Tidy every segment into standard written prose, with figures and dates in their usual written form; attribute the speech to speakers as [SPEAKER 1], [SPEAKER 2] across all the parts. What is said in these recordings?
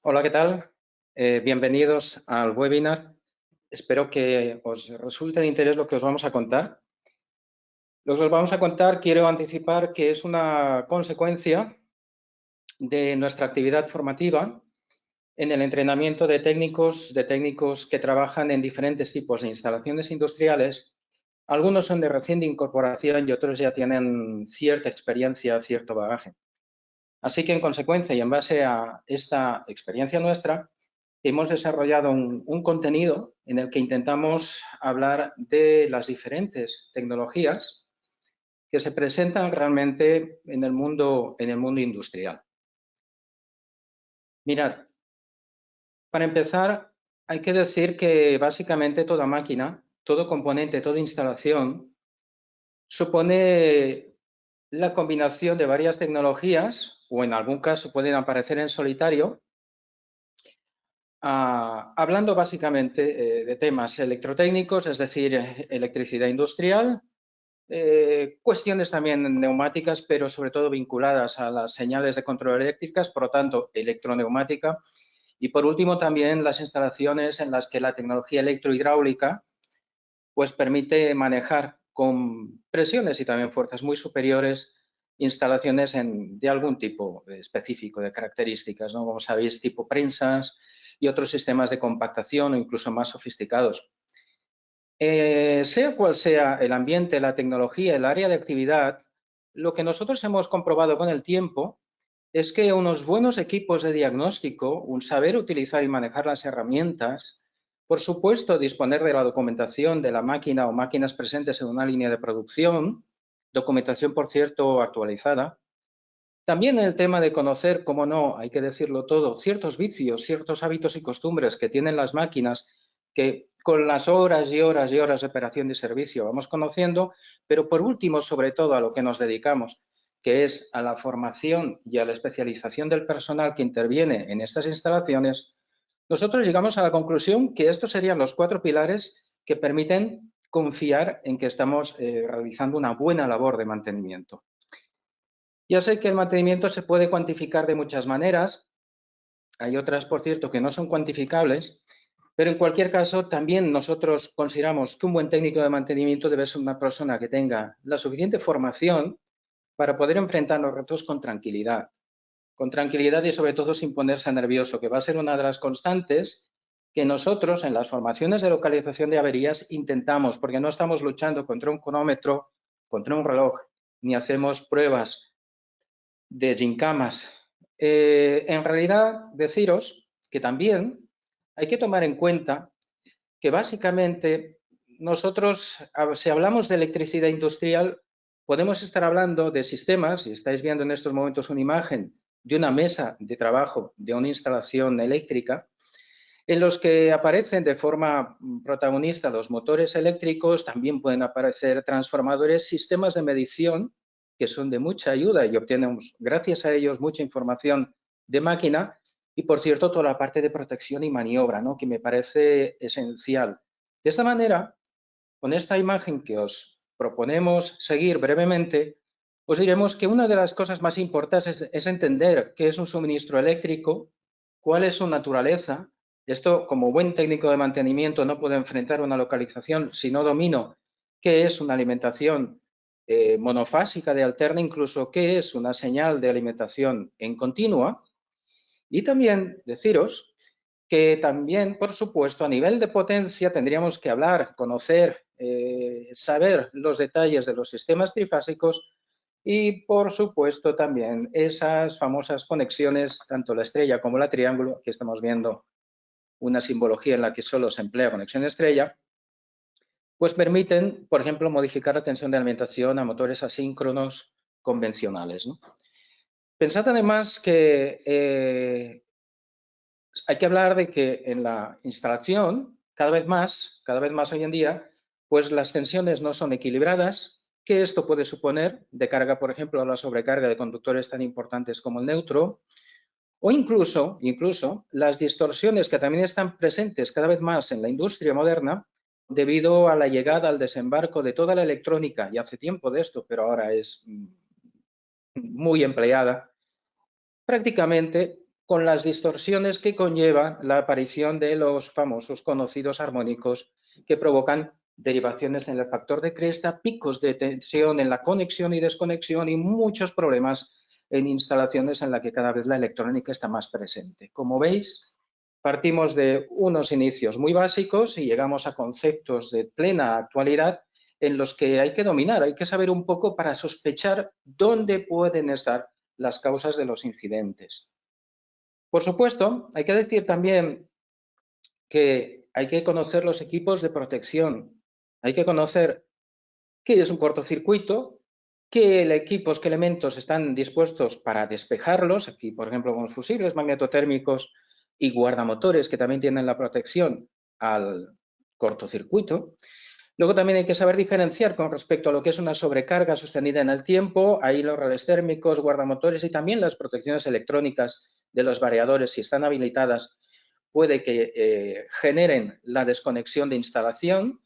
[SPEAKER 1] Hola, ¿qué tal? Bienvenidos al webinar. Espero que os resulte de interés lo que os vamos a contar. Lo que os vamos a contar, quiero anticipar que es una consecuencia de nuestra actividad formativa en el entrenamiento de técnicos que trabajan en diferentes tipos de instalaciones industriales. Algunos son de reciente incorporación y otros ya tienen cierta experiencia, cierto bagaje. Así que, en consecuencia y en base a esta experiencia nuestra, hemos desarrollado un contenido en el que intentamos hablar de las diferentes tecnologías que se presentan realmente en el mundo industrial. Mirad, para empezar, hay que decir que básicamente toda máquina, todo componente, toda instalación supone la combinación de varias tecnologías, o en algún caso pueden aparecer en solitario, hablando básicamente de temas electrotécnicos, es decir, electricidad industrial, cuestiones también neumáticas, pero sobre todo vinculadas a las señales de control eléctricas, por lo tanto, electroneumática. Y por último, también las instalaciones en las que la tecnología electrohidráulica pues, permite manejar con presiones y también fuerzas muy superiores instalaciones de algún tipo específico de características, ¿no? Como sabéis, tipo prensas y otros sistemas de compactación o incluso más sofisticados. Sea cual sea el ambiente, la tecnología, el área de actividad, lo que nosotros hemos comprobado con el tiempo es que unos buenos equipos de diagnóstico, un saber utilizar y manejar las herramientas, por supuesto, disponer de la documentación de la máquina o máquinas presentes en una línea de producción, documentación, por cierto, actualizada. También el tema de conocer, cómo no, hay que decirlo todo, ciertos vicios, ciertos hábitos y costumbres que tienen las máquinas que con las horas y horas y horas de operación de servicio vamos conociendo, pero por último, sobre todo, a lo que nos dedicamos, que es a la formación y a la especialización del personal que interviene en estas instalaciones, nosotros llegamos a la conclusión que estos serían los 4 pilares que permiten confiar en que estamos realizando una buena labor de mantenimiento. Ya sé que el mantenimiento se puede cuantificar de muchas maneras. Hay otras, por cierto, que no son cuantificables, pero en cualquier caso también nosotros consideramos que un buen técnico de mantenimiento debe ser una persona que tenga la suficiente formación para poder enfrentar los retos con tranquilidad y sobre todo sin ponerse nervioso, que va a ser una de las constantes que nosotros en las formaciones de localización de averías intentamos, porque no estamos luchando contra un cronómetro, contra un reloj, ni hacemos pruebas de gincamas. En realidad, deciros que también hay que tomar en cuenta que básicamente nosotros, si hablamos de electricidad industrial, podemos estar hablando de sistemas, y estáis viendo en estos momentos una imagen de una mesa de trabajo de una instalación eléctrica, en los que aparecen de forma protagonista los motores eléctricos, también pueden aparecer transformadores, sistemas de medición que son de mucha ayuda y obtenemos, gracias a ellos, mucha información de máquina y, por cierto, toda la parte de protección y maniobra, ¿no? Que me parece esencial. De esta manera, con esta imagen que os proponemos seguir brevemente, os diremos que una de las cosas más importantes es entender qué es un suministro eléctrico, cuál es su naturaleza. Esto, como buen técnico de mantenimiento, no puedo enfrentar una localización si no domino qué es una alimentación monofásica de alterna, incluso qué es una señal de alimentación en continua. Y también deciros que también, por supuesto, a nivel de potencia tendríamos que hablar, conocer, saber los detalles de los sistemas trifásicos y, por supuesto, también esas famosas conexiones, tanto la estrella como la triángulo, que estamos viendo una simbología en la que solo se emplea conexión estrella, pues permiten, por ejemplo, modificar la tensión de alimentación a motores asíncronos convencionales, ¿no? Pensad además que hay que hablar de que en la instalación, cada vez más hoy en día, pues las tensiones no son equilibradas, que esto puede suponer de carga, por ejemplo, a la sobrecarga de conductores tan importantes como el neutro, o incluso las distorsiones que también están presentes cada vez más en la industria moderna debido a la llegada al desembarco de toda la electrónica, y hace tiempo de esto, pero ahora es muy empleada, prácticamente con las distorsiones que conlleva la aparición de los famosos conocidos armónicos que provocan derivaciones en el factor de cresta, picos de tensión en la conexión y desconexión y muchos problemas en instalaciones en las que cada vez la electrónica está más presente. Como veis, partimos de unos inicios muy básicos y llegamos a conceptos de plena actualidad en los que hay que dominar, hay que saber un poco para sospechar dónde pueden estar las causas de los incidentes. Por supuesto, hay que decir también que hay que conocer los equipos de protección, hay que conocer qué es un cortocircuito, qué equipos, qué elementos están dispuestos para despejarlos. Aquí, por ejemplo, con los fusibles magnetotérmicos y guardamotores que también tienen la protección al cortocircuito. Luego también hay que saber diferenciar con respecto a lo que es una sobrecarga sostenida en el tiempo. Ahí los relés térmicos, guardamotores y también las protecciones electrónicas de los variadores, si están habilitadas, puede que generen la desconexión de instalación.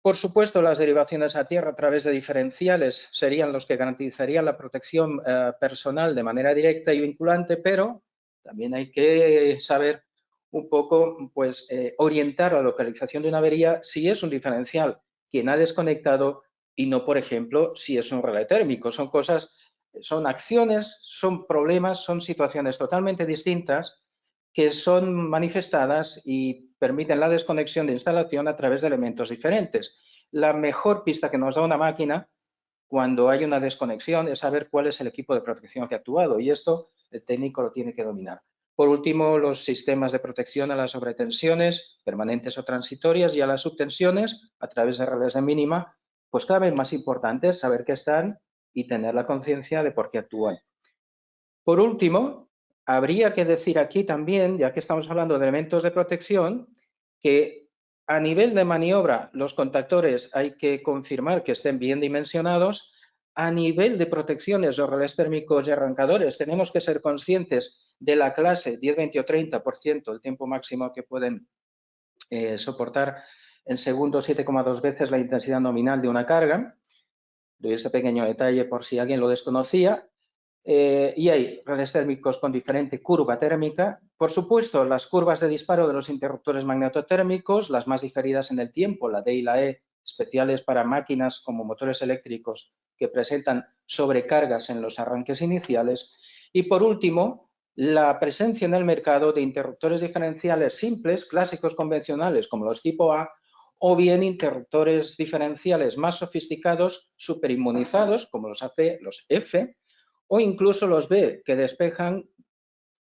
[SPEAKER 1] Por supuesto, las derivaciones a tierra a través de diferenciales serían los que garantizarían la protección personal de manera directa y vinculante, pero también hay que saber un poco, pues, orientar la localización de una avería si es un diferencial quien ha desconectado y no, por ejemplo, si es un relé térmico. Son cosas, son acciones, son problemas, son situaciones totalmente distintas que son manifestadas y permiten la desconexión de instalación a través de elementos diferentes. La mejor pista que nos da una máquina cuando hay una desconexión es saber cuál es el equipo de protección que ha actuado y esto el técnico lo tiene que dominar. Por último, los sistemas de protección a las sobretensiones permanentes o transitorias y a las subtensiones a través de relés de mínima, pues cada vez más importante es saber que están y tener la conciencia de por qué actúan. Por último, habría que decir aquí también, ya que estamos hablando de elementos de protección, que a nivel de maniobra los contactores hay que confirmar que estén bien dimensionados. A nivel de protecciones, los relés térmicos y arrancadores, tenemos que ser conscientes de la clase 10, 20 o 30%, el tiempo máximo que pueden soportar en segundos 7,2 veces la intensidad nominal de una carga. Doy ese pequeño detalle por si alguien lo desconocía. Y hay relés térmicos con diferente curva térmica. Por supuesto, las curvas de disparo de los interruptores magnetotérmicos, las más diferidas en el tiempo, la D y la E, especiales para máquinas como motores eléctricos que presentan sobrecargas en los arranques iniciales. Y por último, la presencia en el mercado de interruptores diferenciales simples, clásicos convencionales como los tipo A, o bien interruptores diferenciales más sofisticados, superinmunizados, como los AC, los F, o incluso los B, que despejan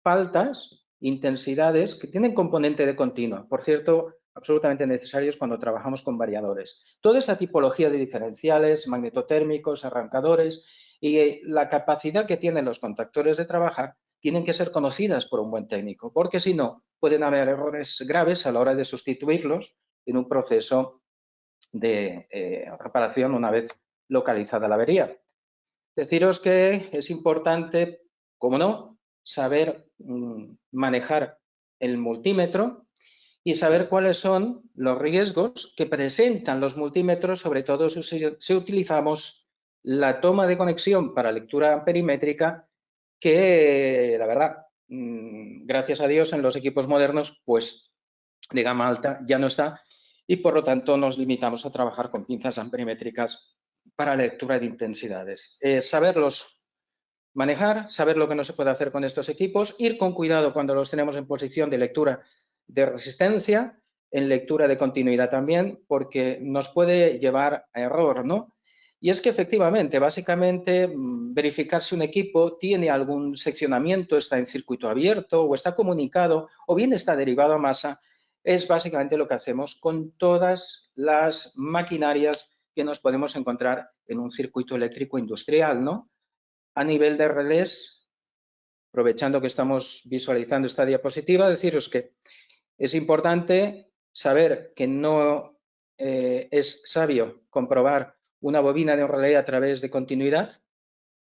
[SPEAKER 1] faltas, intensidades que tienen componente de continua. Por cierto, absolutamente necesarios cuando trabajamos con variadores. Toda esa tipología de diferenciales, magnetotérmicos, arrancadores y la capacidad que tienen los contactores de trabajar tienen que ser conocidas por un buen técnico, porque si no, pueden haber errores graves a la hora de sustituirlos en un proceso de reparación una vez localizada la avería. Deciros que es importante, como no, saber manejar el multímetro y saber cuáles son los riesgos que presentan los multímetros, sobre todo si utilizamos la toma de conexión para lectura perimétrica, que la verdad, gracias a Dios en los equipos modernos, pues de gama alta ya no está y por lo tanto nos limitamos a trabajar con pinzas amperimétricas para lectura de intensidades. Saberlos manejar, saber lo que no se puede hacer con estos equipos, ir con cuidado cuando los tenemos en posición de lectura de resistencia, en lectura de continuidad también, porque nos puede llevar a error, ¿no? Y es que efectivamente, básicamente, verificar si un equipo tiene algún seccionamiento, está en circuito abierto o está comunicado o bien está derivado a masa, es básicamente lo que hacemos con todas las maquinarias que nos podemos encontrar en un circuito eléctrico industrial, ¿no? A nivel de relés, aprovechando que estamos visualizando esta diapositiva, deciros que es importante saber que no es sabio comprobar una bobina de un relé a través de continuidad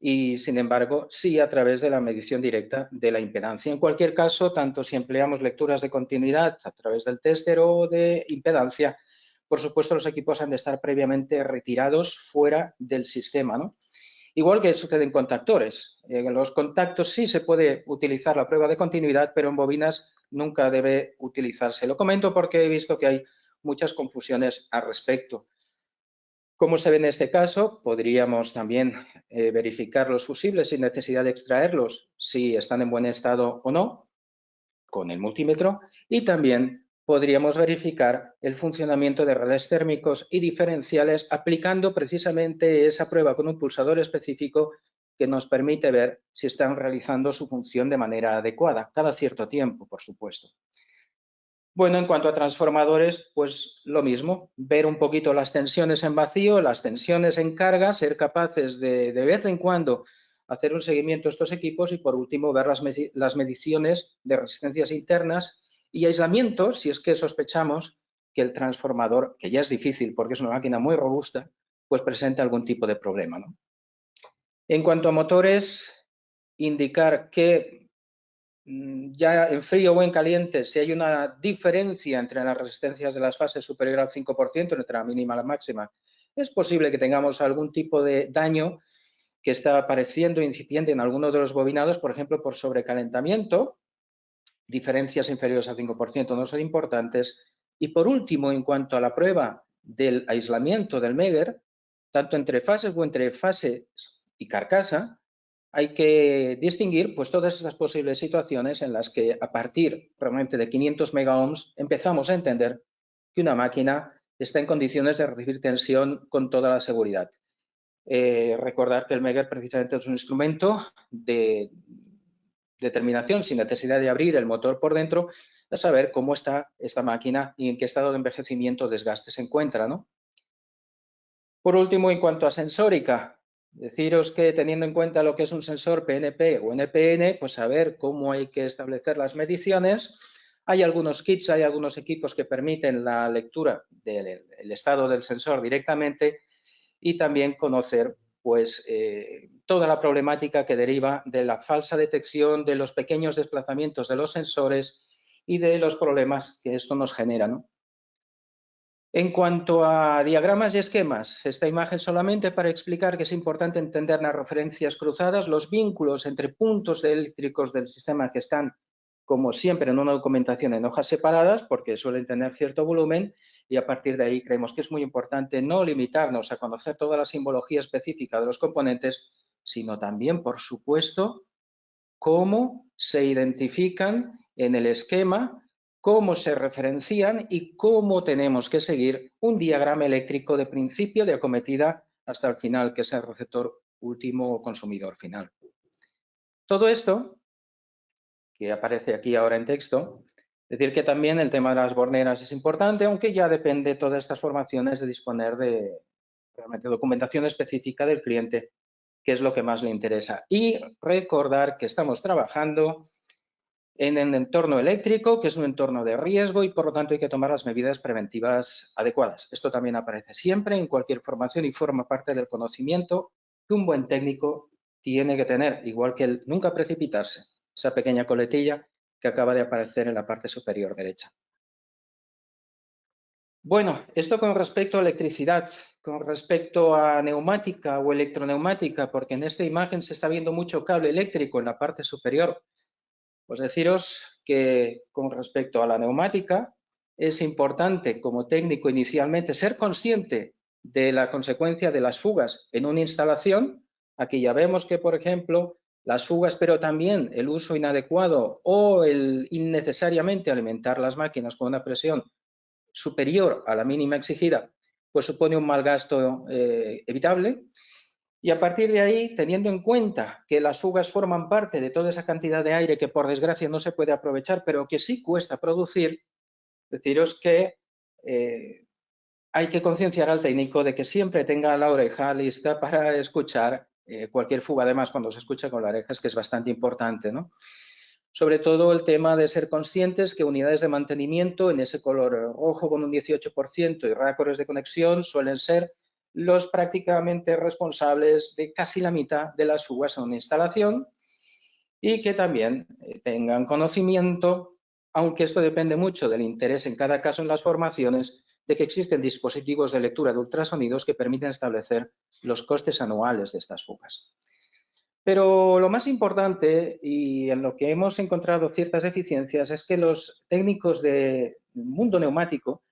[SPEAKER 1] y, sin embargo, sí a través de la medición directa de la impedancia. En cualquier caso, tanto si empleamos lecturas de continuidad a través del téster o de impedancia, por supuesto, los equipos han de estar previamente retirados fuera del sistema, ¿no? Igual que sucede en contactores. En los contactos sí se puede utilizar la prueba de continuidad, pero en bobinas nunca debe utilizarse. Lo comento porque he visto que hay muchas confusiones al respecto. Como se ve en este caso, podríamos también verificar los fusibles sin necesidad de extraerlos, si están en buen estado o no, con el multímetro, y también podríamos verificar el funcionamiento de relés térmicos y diferenciales aplicando precisamente esa prueba con un pulsador específico que nos permite ver si están realizando su función de manera adecuada, cada cierto tiempo, por supuesto. Bueno, en cuanto a transformadores, pues lo mismo, ver un poquito las tensiones en vacío, las tensiones en carga, ser capaces de vez en cuando hacer un seguimiento de estos equipos y por último ver las mediciones de resistencias internas y aislamiento si es que sospechamos que el transformador, que ya es difícil porque es una máquina muy robusta, pues presenta algún tipo de problema, ¿no? En cuanto a motores, indicar que ya en frío o en caliente, si hay una diferencia entre las resistencias de las fases superior al 5%, entre la mínima y la máxima, es posible que tengamos algún tipo de daño que está apareciendo incipiente en alguno de los bobinados, por ejemplo, por sobrecalentamiento. Diferencias inferiores al 5% no son importantes. Y por último, en cuanto a la prueba del aislamiento del Megger, tanto entre fases o entre fases y carcasa, hay que distinguir pues, todas estas posibles situaciones en las que a partir realmente de 500 megaohms empezamos a entender que una máquina está en condiciones de recibir tensión con toda la seguridad. Recordar que el Megger precisamente es un instrumento de determinación sin necesidad de abrir el motor por dentro, a saber cómo está esta máquina y en qué estado de envejecimiento o desgaste se encuentra, ¿no? Por último, en cuanto a sensórica, deciros que teniendo en cuenta lo que es un sensor PNP o NPN, pues saber cómo hay que establecer las mediciones. Hay algunos kits, hay algunos equipos que permiten la lectura del estado del sensor directamente y también conocer pues, toda la problemática que deriva de la falsa detección, de los pequeños desplazamientos de los sensores y de los problemas que esto nos genera, ¿no? En cuanto a diagramas y esquemas, esta imagen solamente para explicar que es importante entender las referencias cruzadas, los vínculos entre puntos eléctricos del sistema que están, como siempre, en una documentación en hojas separadas, porque suelen tener cierto volumen, y a partir de ahí creemos que es muy importante no limitarnos a conocer toda la simbología específica de los componentes, sino también, por supuesto, cómo se identifican en el esquema, cómo se referencian y cómo tenemos que seguir un diagrama eléctrico de principio de acometida hasta el final, que es el receptor último o consumidor final. Todo esto, que aparece aquí ahora en texto, decir que también el tema de las borneras es importante, aunque ya depende todas estas formaciones de disponer de realmente documentación específica del cliente, que es lo que más le interesa. Y recordar que estamos trabajando en el entorno eléctrico, que es un entorno de riesgo y por lo tanto hay que tomar las medidas preventivas adecuadas. Esto también aparece siempre en cualquier formación y forma parte del conocimiento que un buen técnico tiene que tener, igual que el nunca precipitarse, esa pequeña coletilla que acaba de aparecer en la parte superior derecha. Bueno, esto con respecto a electricidad, con respecto a neumática o electroneumática, porque en esta imagen se está viendo mucho cable eléctrico en la parte superior. Pues deciros que con respecto a la neumática es importante como técnico inicialmente ser consciente de la consecuencia de las fugas en una instalación. Aquí ya vemos que, por ejemplo, las fugas, pero también el uso inadecuado o el innecesariamente alimentar las máquinas con una presión superior a la mínima exigida, pues supone un mal gasto evitable. Y a partir de ahí, teniendo en cuenta que las fugas forman parte de toda esa cantidad de aire que por desgracia no se puede aprovechar, pero que sí cuesta producir, deciros que hay que concienciar al técnico de que siempre tenga la oreja lista para escuchar cualquier fuga. Además, cuando se escucha con la oreja es que es bastante importante, ¿no? Sobre todo el tema de ser conscientes que unidades de mantenimiento en ese color rojo con un 18% y récords de conexión suelen ser los prácticamente responsables de casi la mitad de las fugas en una instalación y que también tengan conocimiento, aunque esto depende mucho del interés en cada caso en las formaciones, de que existen dispositivos de lectura de ultrasonidos que permiten establecer los costes anuales de estas fugas. Pero lo más importante, y en lo que hemos encontrado ciertas deficiencias, es que los técnicos del mundo neumático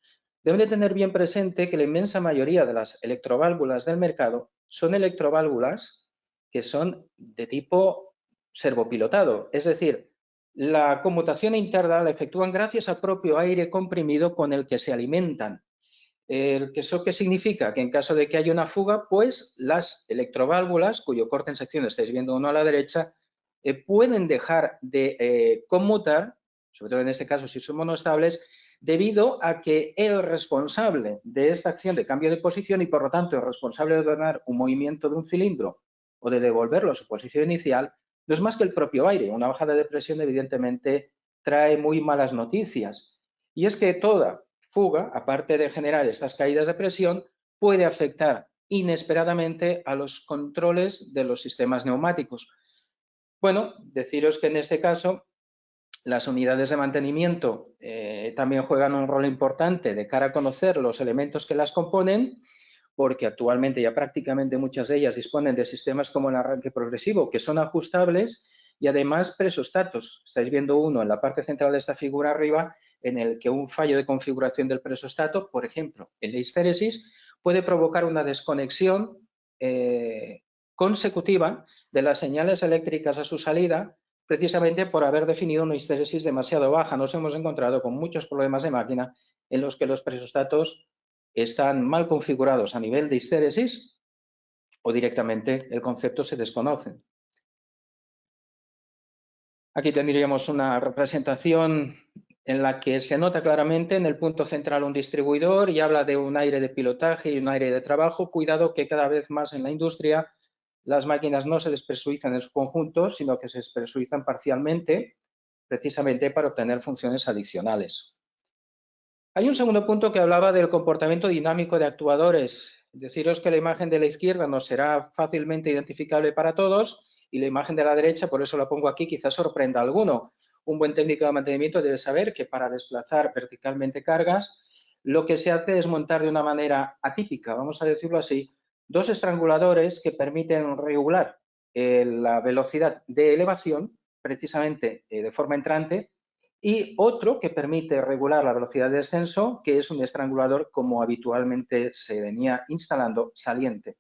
[SPEAKER 1] deben de tener bien presente que la inmensa mayoría de las electroválvulas del mercado son electroválvulas que son de tipo servopilotado, es decir, la conmutación interna la efectúan gracias al propio aire comprimido con el que se alimentan. ¿Eso qué significa? Que en caso de que haya una fuga, pues las electroválvulas, cuyo corte en sección estáis viendo uno a la derecha, pueden dejar de conmutar, sobre todo en este caso si son monoestables, debido a que el responsable de esta acción de cambio de posición y por lo tanto el responsable de ordenar un movimiento de un cilindro o de devolverlo a su posición inicial, no es más que el propio aire. Una bajada de presión evidentemente trae muy malas noticias. Y es que toda fuga, aparte de generar estas caídas de presión, puede afectar inesperadamente a los controles de los sistemas neumáticos. Bueno, deciros que en este caso las unidades de mantenimiento también juegan un rol importante de cara a conocer los elementos que las componen, porque actualmente ya prácticamente muchas de ellas disponen de sistemas como el arranque progresivo, que son ajustables y además presostatos. Estáis viendo uno en la parte central de esta figura arriba, en el que un fallo de configuración del presostato, por ejemplo, en la histéresis, puede provocar una desconexión consecutiva de las señales eléctricas a su salida, precisamente por haber definido una histéresis demasiado baja. Nos hemos encontrado con muchos problemas de máquina en los que los presostatos están mal configurados a nivel de histéresis o directamente el concepto se desconoce. Aquí tendríamos una representación en la que se nota claramente en el punto central un distribuidor y habla de un aire de pilotaje y un aire de trabajo. Cuidado que cada vez más en la industria las máquinas no se despresurizan en su conjunto, sino que se despresurizan parcialmente, precisamente para obtener funciones adicionales. Hay un segundo punto que hablaba del comportamiento dinámico de actuadores. Deciros que la imagen de la izquierda no será fácilmente identificable para todos y la imagen de la derecha, por eso la pongo aquí, quizás sorprenda a alguno. Un buen técnico de mantenimiento debe saber que para desplazar verticalmente cargas, lo que se hace es montar de una manera atípica, vamos a decirlo así, dos estranguladores que permiten regular la velocidad de elevación, precisamente de forma entrante, y otro que permite regular la velocidad de descenso, que es un estrangulador como habitualmente se venía instalando saliente.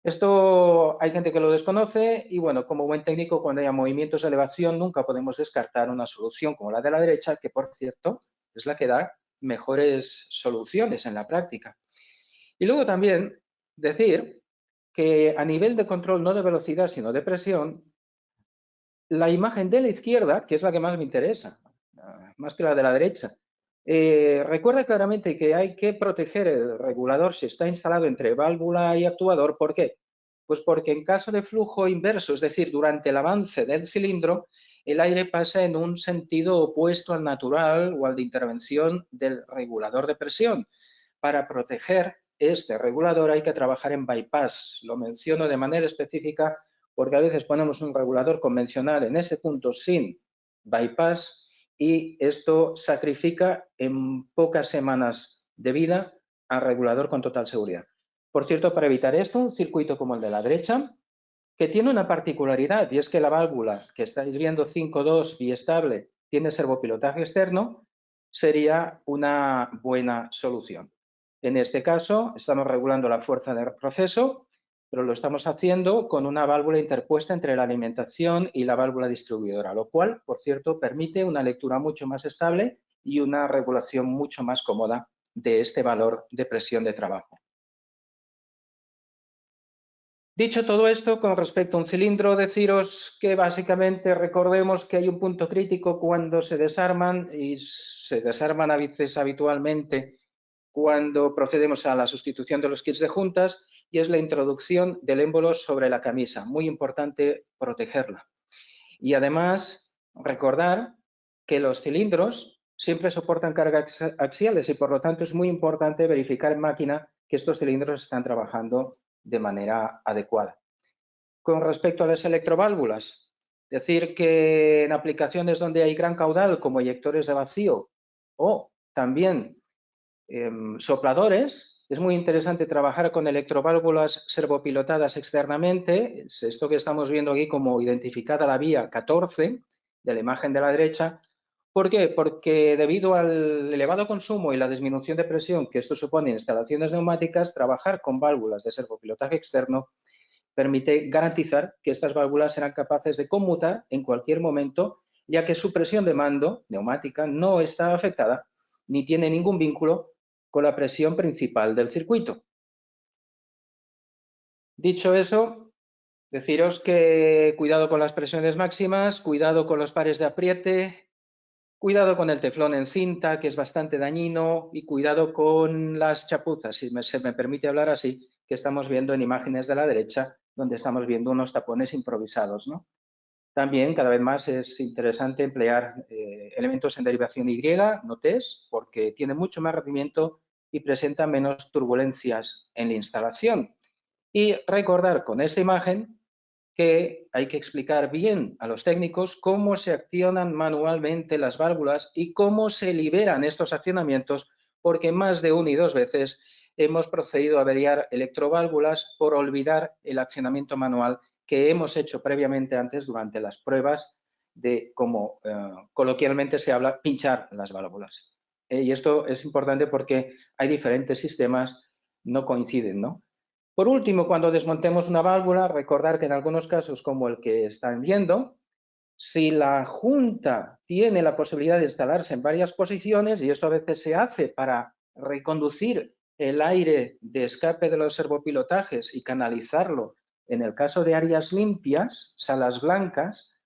[SPEAKER 1] Esto hay gente que lo desconoce y bueno, como buen técnico, cuando haya movimientos de elevación nunca podemos descartar una solución como la de la derecha, que por cierto es la que da mejores soluciones en la práctica. Y luego también decir que a nivel de control no de velocidad sino de presión, la imagen de la izquierda, que es la que más me interesa, más que la de la derecha, recuerda claramente que hay que proteger el regulador si está instalado entre válvula y actuador. ¿Por qué? Pues porque en caso de flujo inverso, es decir, durante el avance del cilindro, el aire pasa en un sentido opuesto al natural o al de intervención del regulador de presión. Para proteger este regulador hay que trabajar en bypass. Lo menciono de manera específica porque a veces ponemos un regulador convencional en ese punto sin bypass y esto sacrifica en pocas semanas de vida al regulador con total seguridad. Por cierto, para evitar esto, un circuito como el de la derecha, que tiene una particularidad y es que la válvula que estáis viendo 5.2 biestable tiene servopilotaje externo, sería una buena solución. En este caso, estamos regulando la fuerza del proceso, pero lo estamos haciendo con una válvula interpuesta entre la alimentación y la válvula distribuidora, lo cual, por cierto, permite una lectura mucho más estable y una regulación mucho más cómoda de este valor de presión de trabajo. Dicho todo esto, con respecto a un cilindro, deciros que básicamente recordemos que hay un punto crítico cuando se desarman y se desarman a veces habitualmente cuando procedemos a la sustitución de los kits de juntas y es la introducción del émbolo sobre la camisa. Muy importante protegerla. Y además recordar que los cilindros siempre soportan cargas axiales y por lo tanto es muy importante verificar en máquina que estos cilindros están trabajando de manera adecuada. Con respecto a las electroválvulas, decir que en aplicaciones donde hay gran caudal como eyectores de vacío o también sopladores. Es muy interesante trabajar con electroválvulas servopilotadas externamente. Es esto que estamos viendo aquí como identificada la vía 14 de la imagen de la derecha. ¿Por qué? Porque debido al elevado consumo y la disminución de presión que esto supone en instalaciones neumáticas, trabajar con válvulas de servopilotaje externo permite garantizar que estas válvulas serán capaces de conmutar en cualquier momento, ya que su presión de mando neumática no está afectada ni tiene ningún vínculo con la presión principal del circuito. Dicho eso, deciros que cuidado con las presiones máximas, cuidado con los pares de apriete, cuidado con el teflón en cinta, que es bastante dañino, y cuidado con las chapuzas, si se me permite hablar así, que estamos viendo en imágenes de la derecha, donde estamos viendo unos tapones improvisados, ¿no? También cada vez más es interesante emplear elementos en derivación Y, no TES, porque tiene mucho más rendimiento y presenta menos turbulencias en la instalación. Y recordar con esta imagen que hay que explicar bien a los técnicos cómo se accionan manualmente las válvulas y cómo se liberan estos accionamientos, porque más de una y dos veces hemos procedido a averiar electroválvulas por olvidar el accionamiento manual que hemos hecho previamente antes durante las pruebas de, como coloquialmente se habla, pinchar las válvulas. Y esto es importante porque hay diferentes sistemas, no coinciden, ¿no? Por último, cuando desmontemos una válvula, recordar que en algunos casos, como el que están viendo, si la junta tiene la posibilidad de instalarse en varias posiciones, y esto a veces se hace para reconducir el aire de escape de los servopilotajes y canalizarlo en el caso de áreas limpias, salas blancas,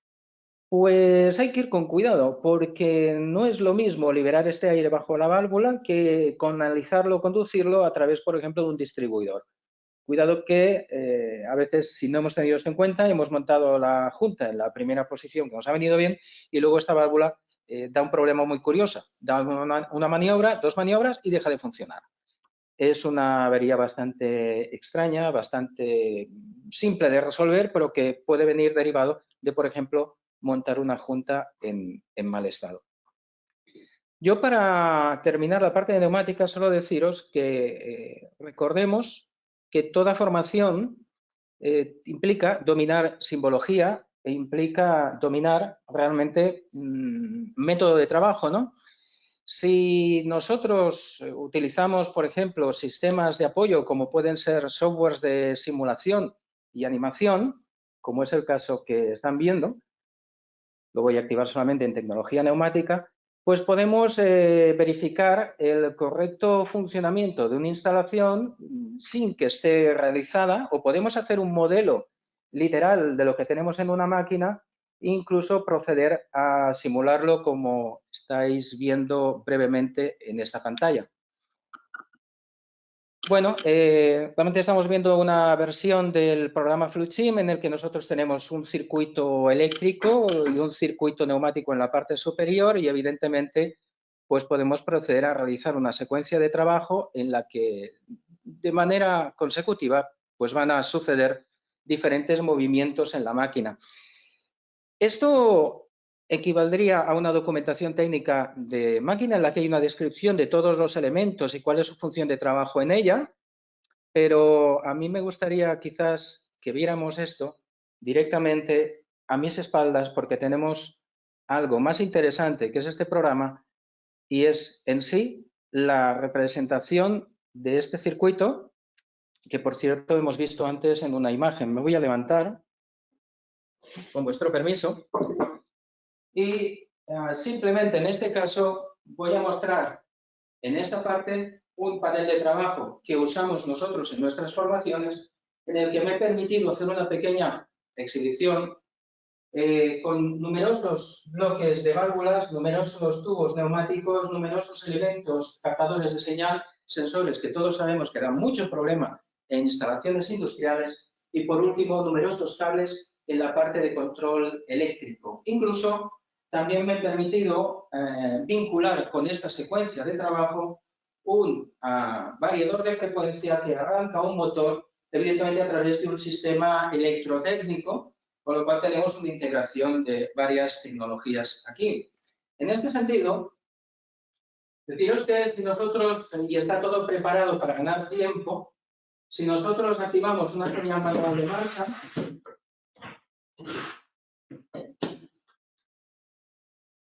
[SPEAKER 1] pues hay que ir con cuidado, porque no es lo mismo liberar este aire bajo la válvula que canalizarlo, conducirlo a través, por ejemplo, de un distribuidor. Cuidado que a veces, si no hemos tenido esto en cuenta, hemos montado la junta en la primera posición que nos ha venido bien y luego esta válvula da un problema muy curioso. Da una maniobra, dos maniobras y deja de funcionar. Es una avería bastante extraña, bastante simple de resolver, pero que puede venir derivado de, por ejemplo, montar una junta en mal estado. Yo, para terminar la parte de neumática, solo deciros que recordemos que toda formación implica dominar simbología e implica dominar realmente método de trabajo, ¿no? Si nosotros utilizamos, por ejemplo, sistemas de apoyo como pueden ser softwares de simulación y animación, como es el caso que están viendo, lo voy a activar solamente en tecnología neumática, pues podemos verificar el correcto funcionamiento de una instalación sin que esté realizada, o podemos hacer un modelo literal de lo que tenemos en una máquina e incluso proceder a simularlo como estáis viendo brevemente en esta pantalla. Bueno, realmente estamos viendo una versión del programa FluidSim en el que nosotros tenemos un circuito eléctrico y un circuito neumático en la parte superior y evidentemente pues podemos proceder a realizar una secuencia de trabajo en la que de manera consecutiva pues van a suceder diferentes movimientos en la máquina. Esto equivaldría a una documentación técnica de máquina en la que hay una descripción de todos los elementos y cuál es su función de trabajo en ella. Pero a mí me gustaría quizás que viéramos esto directamente a mis espaldas porque tenemos algo más interesante que es este programa y es en sí la representación de este circuito que, por cierto, hemos visto antes en una imagen. Me voy a levantar con vuestro permiso y simplemente en este caso voy a mostrar en esta parte un panel de trabajo que usamos nosotros en nuestras formaciones, en el que me he permitido hacer una pequeña exhibición con numerosos bloques de válvulas, numerosos tubos neumáticos, numerosos elementos, captadores de señal, sensores que todos sabemos que dan mucho problema en instalaciones industriales y, por último, numerosos cables en la parte de control eléctrico. Incluso también me he permitido vincular con esta secuencia de trabajo un variador de frecuencia que arranca un motor, evidentemente a través de un sistema electrotécnico, con lo cual tenemos una integración de varias tecnologías aquí. En este sentido, Deciros que si nosotros, y está todo preparado para ganar tiempo, si nosotros activamos una señal manual de marcha,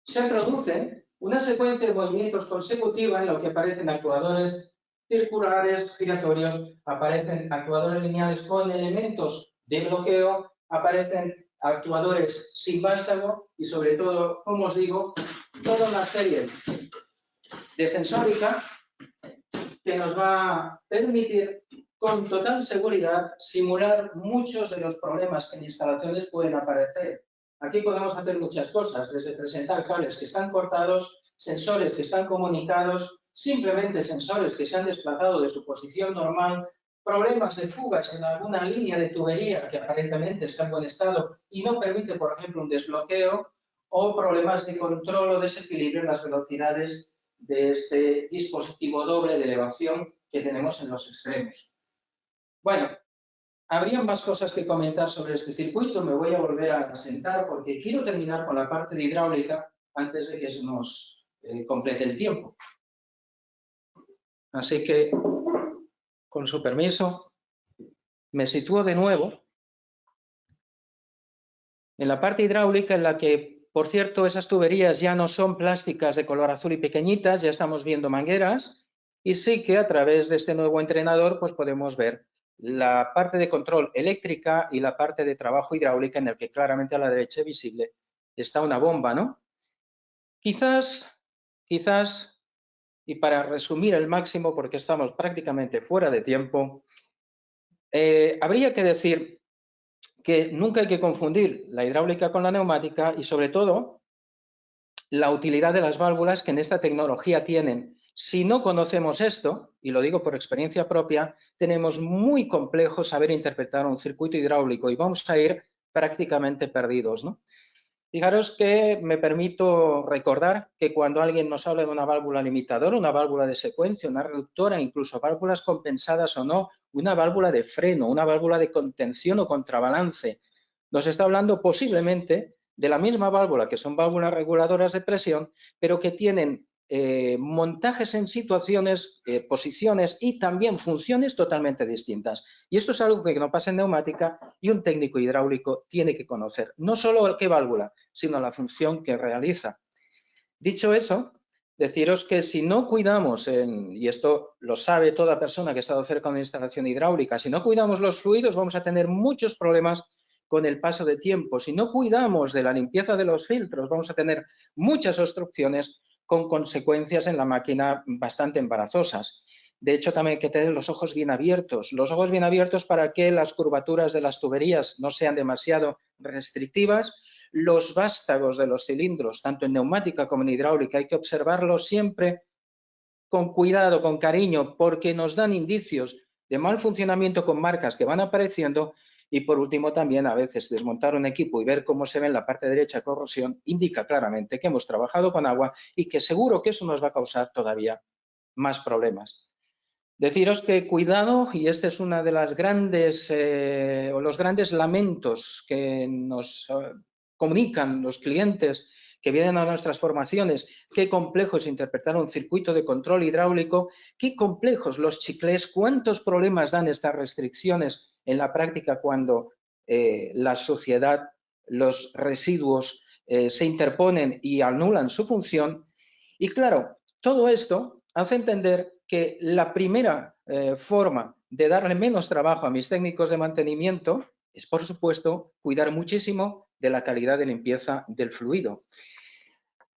[SPEAKER 1] se produce una secuencia de movimientos consecutiva en lo que aparecen actuadores circulares, giratorios, aparecen actuadores lineales con elementos de bloqueo, aparecen actuadores sin vástago y sobre todo, como os digo, toda una serie de sensórica que nos va a permitir con total seguridad simular muchos de los problemas que en instalaciones pueden aparecer. Aquí podemos hacer muchas cosas, desde presentar cables que están cortados, sensores que están comunicados, simplemente sensores que se han desplazado de su posición normal, problemas de fugas en alguna línea de tubería que aparentemente está en buen estado y no permite, por ejemplo, un desbloqueo, o problemas de control o desequilibrio en las velocidades de este dispositivo doble de elevación que tenemos en los extremos. Bueno, habría más cosas que comentar sobre este circuito, me voy a volver a sentar porque quiero terminar con la parte de hidráulica antes de que se nos complete el tiempo. Así que, con su permiso, me sitúo de nuevo en la parte hidráulica en la que, por cierto, esas tuberías ya no son plásticas de color azul y pequeñitas, ya estamos viendo mangueras, y sí que a través de este nuevo entrenador pues podemos ver la parte de control eléctrica y la parte de trabajo hidráulica, en el que claramente a la derecha visible está una bomba, ¿no? Quizás, y para resumir el máximo, porque estamos prácticamente fuera de tiempo, habría que decir que nunca hay que confundir la hidráulica con la neumática y, sobre todo, la utilidad de las válvulas que en esta tecnología tienen. Si no conocemos esto, y lo digo por experiencia propia, tenemos muy complejo saber interpretar un circuito hidráulico y vamos a ir prácticamente perdidos, ¿no? Fijaros que me permito recordar que cuando alguien nos habla de una válvula limitadora, una válvula de secuencia, una reductora, incluso válvulas compensadas o no, una válvula de freno, una válvula de contención o contrabalance, nos está hablando posiblemente de la misma válvula, que son válvulas reguladoras de presión, pero que tienen montajes en situaciones, posiciones y también funciones totalmente distintas. Y esto es algo que no pasa en neumática y un técnico hidráulico tiene que conocer. No solo qué válvula, sino la función que realiza. Dicho eso, deciros que si no cuidamos, y esto lo sabe toda persona que ha estado cerca de una instalación hidráulica, si no cuidamos los fluidos vamos a tener muchos problemas con el paso de tiempo. Si no cuidamos de la limpieza de los filtros, vamos a tener muchas obstrucciones con consecuencias en la máquina bastante embarazosas. De hecho, también hay que tener los ojos bien abiertos. Los ojos bien abiertos para que las curvaturas de las tuberías no sean demasiado restrictivas. Los vástagos de los cilindros, tanto en neumática como en hidráulica, hay que observarlos siempre con cuidado, con cariño, porque nos dan indicios de mal funcionamiento con marcas que van apareciendo. Y por último, también a veces desmontar un equipo y ver cómo se ve en la parte derecha corrosión indica claramente que hemos trabajado con agua y que seguro que eso nos va a causar todavía más problemas. Deciros que cuidado, y este es una de las grandes o los grandes lamentos que nos comunican los clientes que vienen a nuestras formaciones, qué complejo es interpretar un circuito de control hidráulico, qué complejos los chiclés, cuántos problemas dan estas restricciones en la práctica cuando la suciedad, los residuos se interponen y anulan su función. Y claro, todo esto hace entender que la primera forma de darle menos trabajo a mis técnicos de mantenimiento es, por supuesto, cuidar muchísimo de la calidad de limpieza del fluido.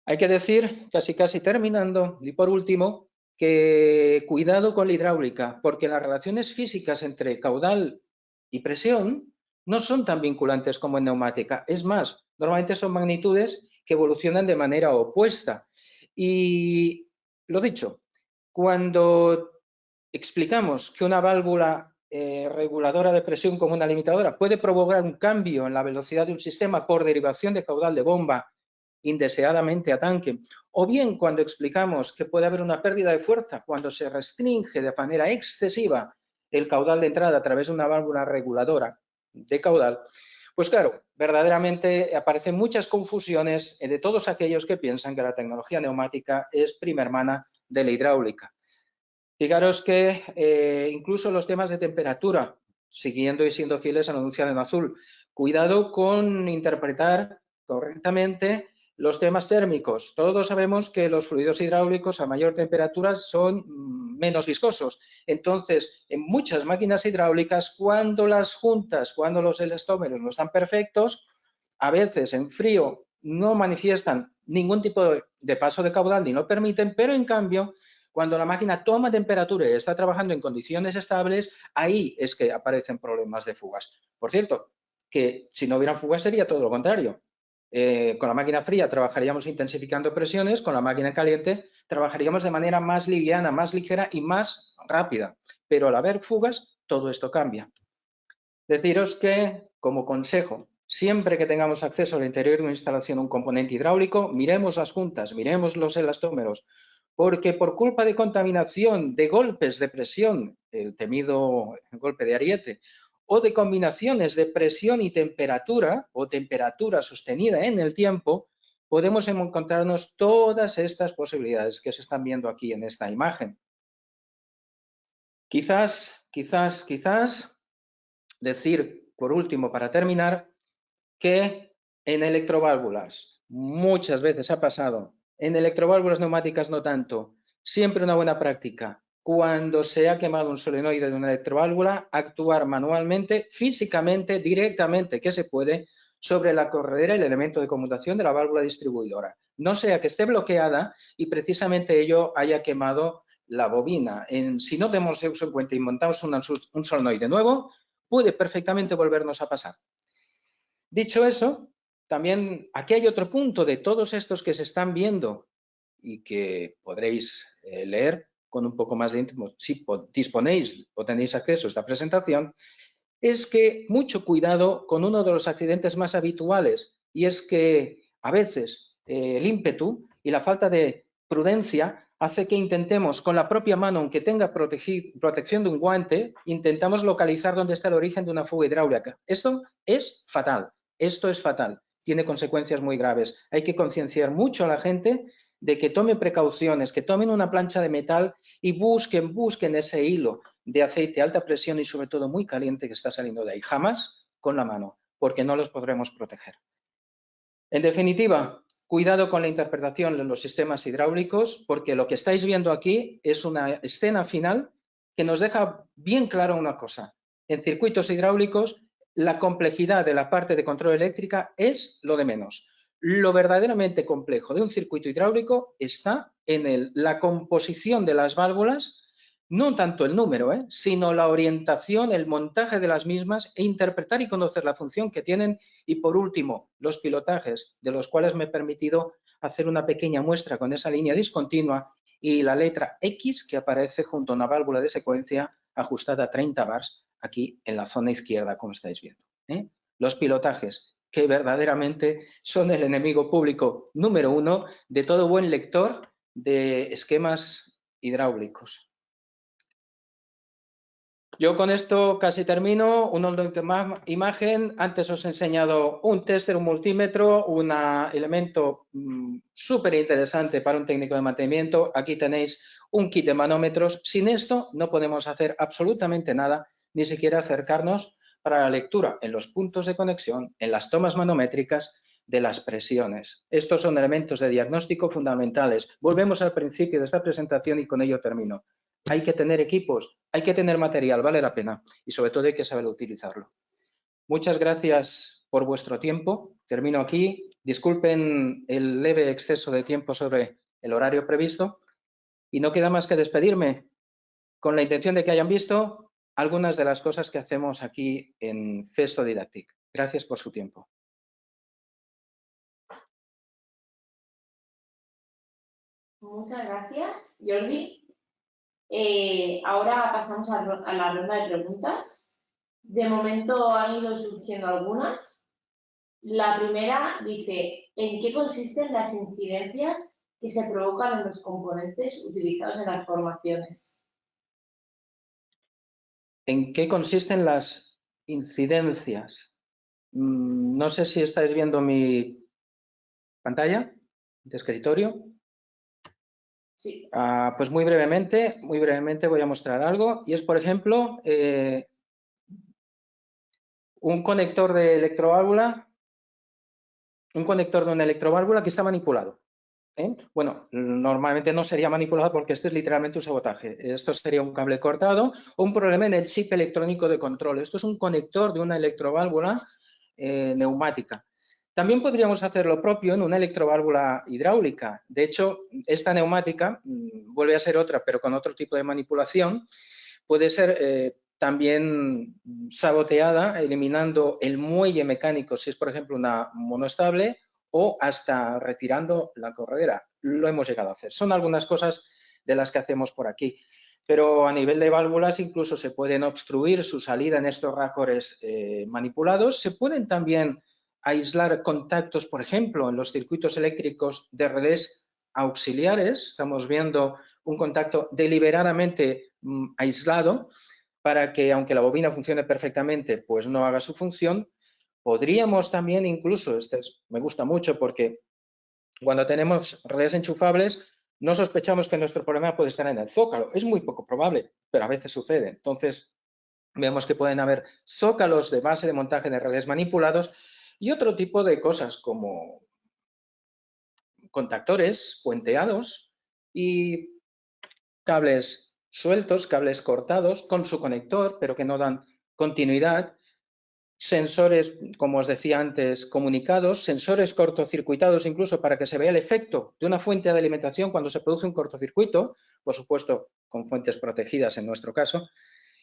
[SPEAKER 1] Hay que decir, casi terminando, y por último, que cuidado con la hidráulica, porque las relaciones físicas entre caudal y presión no son tan vinculantes como en neumática. Es más, normalmente son magnitudes que evolucionan de manera opuesta. Y lo dicho, cuando explicamos que una válvula reguladora de presión como una limitadora puede provocar un cambio en la velocidad de un sistema por derivación de caudal de bomba indeseadamente a tanque, o bien cuando explicamos que puede haber una pérdida de fuerza cuando se restringe de manera excesiva el caudal de entrada a través de una válvula reguladora de caudal, pues claro, verdaderamente aparecen muchas confusiones de todos aquellos que piensan que la tecnología neumática es prima hermana de la hidráulica. Fijaros que incluso los temas de temperatura, siguiendo y siendo fieles al enunciado en azul, cuidado con interpretar correctamente los temas térmicos. Todos sabemos que los fluidos hidráulicos a mayor temperatura son menos viscosos. Entonces, en muchas máquinas hidráulicas, cuando las juntas, cuando los elastómeros no están perfectos, a veces en frío no manifiestan ningún tipo de paso de caudal ni lo permiten, pero en cambio, cuando la máquina toma temperatura y está trabajando en condiciones estables, ahí es que aparecen problemas de fugas. Por cierto, que si no hubieran fugas sería todo lo contrario. Con la máquina fría trabajaríamos intensificando presiones, con la máquina caliente trabajaríamos de manera más liviana, más ligera y más rápida. Pero al haber fugas, todo esto cambia. Deciros que, como consejo, siempre que tengamos acceso al interior de una instalación, un componente hidráulico, miremos las juntas, miremos los elastómeros, porque por culpa de contaminación, de golpes de presión, el temido golpe de ariete, o de combinaciones de presión y temperatura, o temperatura sostenida en el tiempo, podemos encontrarnos todas estas posibilidades que se están viendo aquí en esta imagen. Quizás decir, por último, para terminar, que en electroválvulas muchas veces ha pasado, en electroválvulas neumáticas no tanto, siempre una buena práctica, cuando se ha quemado un solenoide de una electroválvula, actuar manualmente, físicamente, directamente, que se puede, sobre la corredera y el elemento de conmutación de la válvula distribuidora. No sea que esté bloqueada y precisamente ello haya quemado la bobina. Si no tenemos eso en cuenta y montamos un solenoide nuevo, puede perfectamente volvernos a pasar. Dicho eso, también aquí hay otro punto de todos estos que se están viendo y que podréis leer con un poco más de íntimo si disponéis o tenéis acceso a esta presentación, es que mucho cuidado con uno de los accidentes más habituales, y es que a veces el ímpetu y la falta de prudencia hace que intentemos con la propia mano, aunque tenga protección de un guante, intentamos localizar dónde está el origen de una fuga hidráulica. Esto es fatal, tiene consecuencias muy graves. Hay que concienciar mucho a la gente de que tome precauciones, que tomen una plancha de metal y busquen ese hilo de aceite a alta presión y sobre todo muy caliente que está saliendo de ahí. Jamás con la mano, porque no los podremos proteger. En definitiva, cuidado con la interpretación de los sistemas hidráulicos, porque lo que estáis viendo aquí es una escena final que nos deja bien claro una cosa. En circuitos hidráulicos, la complejidad de la parte de control eléctrica es lo de menos. Lo verdaderamente complejo de un circuito hidráulico está en la composición de las válvulas, no tanto el número, sino la orientación, el montaje de las mismas e interpretar y conocer la función que tienen. Y por último, los pilotajes, de los cuales me he permitido hacer una pequeña muestra con esa línea discontinua y la letra X que aparece junto a una válvula de secuencia ajustada a 30 bars aquí en la zona izquierda, como estáis viendo. Los pilotajes, que verdaderamente son el enemigo público número 1 de todo buen lector de esquemas hidráulicos. Yo con esto casi termino. Una última imagen. Antes os he enseñado un tester, un multímetro, un elemento súper interesante para un técnico de mantenimiento. Aquí tenéis un kit de manómetros. Sin esto no podemos hacer absolutamente nada, ni siquiera acercarnos para la lectura en los puntos de conexión, en las tomas manométricas de las presiones. Estos son elementos de diagnóstico fundamentales. Volvemos al principio de esta presentación y con ello termino. Hay que tener equipos, hay que tener material, vale la pena y sobre todo hay que saber utilizarlo. Muchas gracias por vuestro tiempo. Termino aquí. Disculpen el leve exceso de tiempo sobre el horario previsto y no queda más que despedirme con la intención de que hayan visto algunas de las cosas que hacemos aquí en Festo Didactic. Gracias por su tiempo.
[SPEAKER 2] Muchas gracias, Jordi. Ahora pasamos a la ronda de preguntas. De momento han ido surgiendo algunas. La primera dice, ¿en qué consisten las incidencias que se provocan en los componentes utilizados en las formaciones?
[SPEAKER 1] ¿En qué consisten las incidencias? No sé si estáis viendo mi pantalla de escritorio.
[SPEAKER 2] Sí.
[SPEAKER 1] Pues muy brevemente voy a mostrar algo y es, por ejemplo, un conector de electroválvula, un conector de una electroválvula que está manipulado. Bueno, normalmente no sería manipulado porque esto es literalmente un sabotaje. Esto sería un cable cortado o un problema en el chip electrónico de control. Esto es un conector de una electroválvula neumática. También podríamos hacer lo propio en una electroválvula hidráulica. De hecho, esta neumática vuelve a ser otra, pero con otro tipo de manipulación. Puede ser también saboteada eliminando el muelle mecánico, si es, por ejemplo, una monoestable, o hasta retirando la corredera. Lo hemos llegado a hacer. Son algunas cosas de las que hacemos por aquí. Pero a nivel de válvulas incluso se pueden obstruir su salida en estos rácores manipulados. Se pueden también aislar contactos, por ejemplo, en los circuitos eléctricos de relés auxiliares. Estamos viendo un contacto deliberadamente aislado para que, aunque la bobina funcione perfectamente, pues no haga su función. Podríamos también incluso, me gusta mucho porque cuando tenemos relés enchufables no sospechamos que nuestro problema puede estar en el zócalo. Es muy poco probable, pero a veces sucede. Entonces, vemos que pueden haber zócalos de base de montaje de relés manipulados y otro tipo de cosas como contactores puenteados y cables sueltos, cables cortados con su conector, pero que no dan continuidad, sensores, como os decía antes, comunicados, sensores cortocircuitados incluso para que se vea el efecto de una fuente de alimentación cuando se produce un cortocircuito, por supuesto con fuentes protegidas en nuestro caso,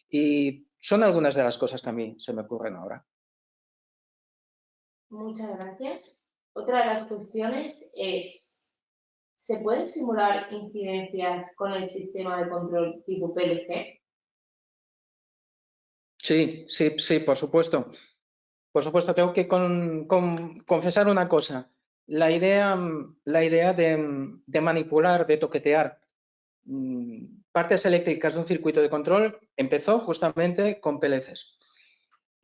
[SPEAKER 1] y son algunas de las cosas que a mí se me ocurren ahora.
[SPEAKER 2] Muchas gracias. Otra de las cuestiones es, ¿se pueden simular incidencias con el sistema de control tipo PLC?
[SPEAKER 1] Sí, por supuesto. Por supuesto, tengo que confesar una cosa. La idea de manipular, de toquetear partes eléctricas de un circuito de control empezó justamente con PLCs.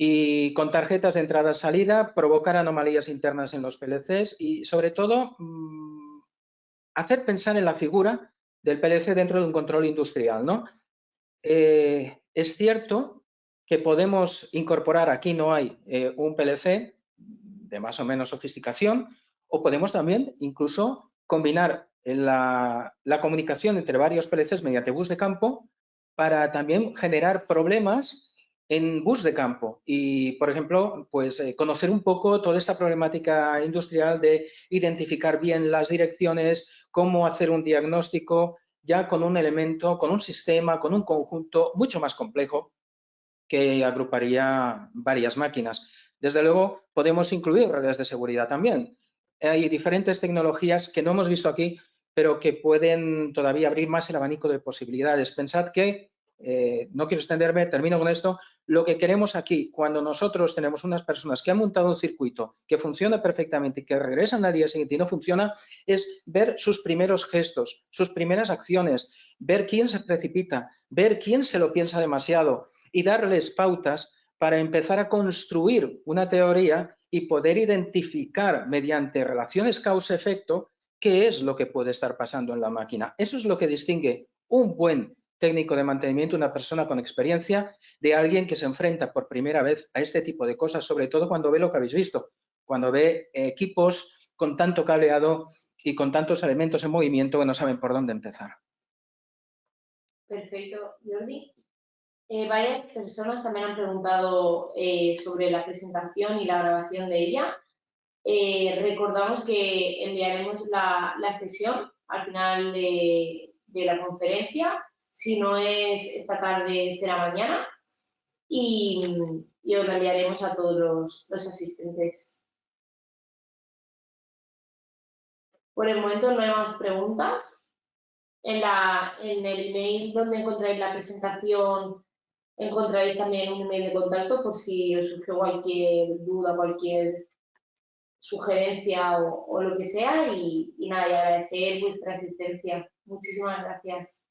[SPEAKER 1] Y con tarjetas de entrada-salida, provocar anomalías internas en los PLCs y, sobre todo, hacer pensar en la figura del PLC dentro de un control industrial, ¿no? Es cierto que podemos incorporar, aquí no hay un PLC de más o menos sofisticación, o podemos también incluso combinar la comunicación entre varios PLCs mediante bus de campo para también generar problemas en bus de campo y, por ejemplo, pues conocer un poco toda esta problemática industrial de identificar bien las direcciones, cómo hacer un diagnóstico ya con un elemento, con un sistema, con un conjunto mucho más complejo que agruparía varias máquinas. Desde luego, podemos incluir redes de seguridad también. Hay diferentes tecnologías que no hemos visto aquí, pero que pueden todavía abrir más el abanico de posibilidades. Pensad que, no quiero extenderme, termino con esto, lo que queremos aquí, cuando nosotros tenemos unas personas que han montado un circuito que funciona perfectamente y que regresan al día siguiente y no funciona, es ver sus primeros gestos, sus primeras acciones, ver quién se precipita, ver quién se lo piensa demasiado y darles pautas para empezar a construir una teoría y poder identificar mediante relaciones causa-efecto qué es lo que puede estar pasando en la máquina. Eso es lo que distingue un buen técnico de mantenimiento, una persona con experiencia, de alguien que se enfrenta por primera vez a este tipo de cosas, sobre todo cuando ve lo que habéis visto, cuando ve equipos con tanto cableado y con tantos elementos en movimiento que no saben por dónde empezar.
[SPEAKER 2] Perfecto, Jordi. Varias personas también han preguntado sobre la presentación y la grabación de ella. Recordamos que enviaremos la sesión al final de la conferencia. Si no es esta tarde, será mañana. Y os la enviaremos a todos los asistentes. Por el momento no hay más preguntas. En el email donde encontráis la presentación encontraréis también un email de contacto por si os surge cualquier duda, cualquier sugerencia o lo que sea. Y nada, y agradecer vuestra asistencia. Muchísimas gracias.